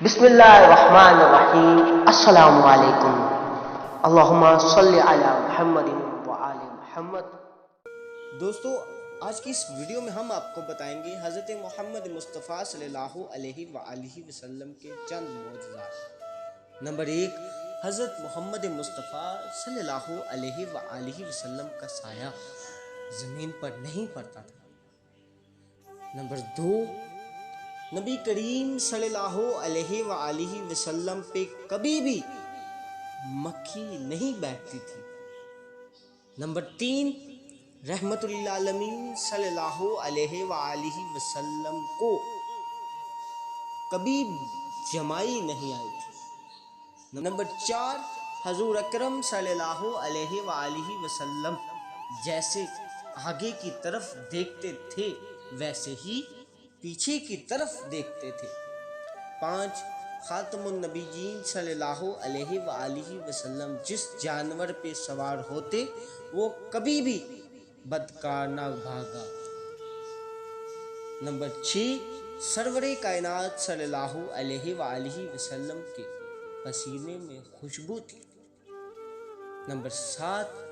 بسم اللہ الرحمن الرحیم، السلام علیکم، اللہم صلی علی محمد وآل محمد۔ دوستو، آج کی اس ویڈیو میں ہم آپ کو بتائیں گے حضرت محمد مصطفیٰ صلی اللہ علیہ وآلہ وسلم کے چند معجزات۔ نمبر 1، حضرت محمد مصطفیٰ صلی اللہ علیہ وآلہ وسلم کا سایہ زمین پر نہیں پڑتا تھا۔ نمبر 2، نبی کریم صلی اللہ علیہ وآلہ وسلم پہ کبھی بھی مکھی نہیں بیٹھتی تھی۔ نمبر 3، رحمت للعالمین صلی اللہ علیہ وآلہ وسلم کو کبھی جمائی نہیں آئی تھی۔ نمبر 4، حضور اکرم صلی اللہ علیہ وآلہ وسلم جیسے آگے کی طرف دیکھتے تھے ویسے ہی پیچھے کی طرف دیکھتے تھے۔ 5، خاتم النبیین صلی اللہ علیہ وآلہ وسلم جس جانور پہ سوار ہوتے وہ کبھی بھی بدکار نہ بھاگا۔ نمبر 6، سرور کائنات صلی اللہ علیہ وآلہ وسلم کے پسینے میں خوشبو تھی۔ نمبر 7،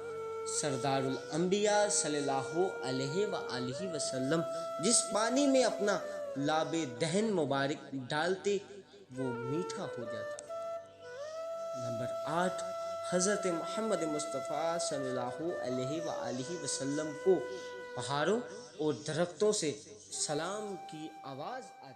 سردار الانبیاء صلی اللہ علیہ وآلہ وسلم جس پانی میں اپنا لاب دہن مبارک ڈالتے وہ میٹھا ہو جاتا۔ نمبر 8، حضرت محمد مصطفیٰ صلی اللہ علیہ وآلہ وسلم کو پہاڑوں اور درختوں سے سلام کی آواز آتی۔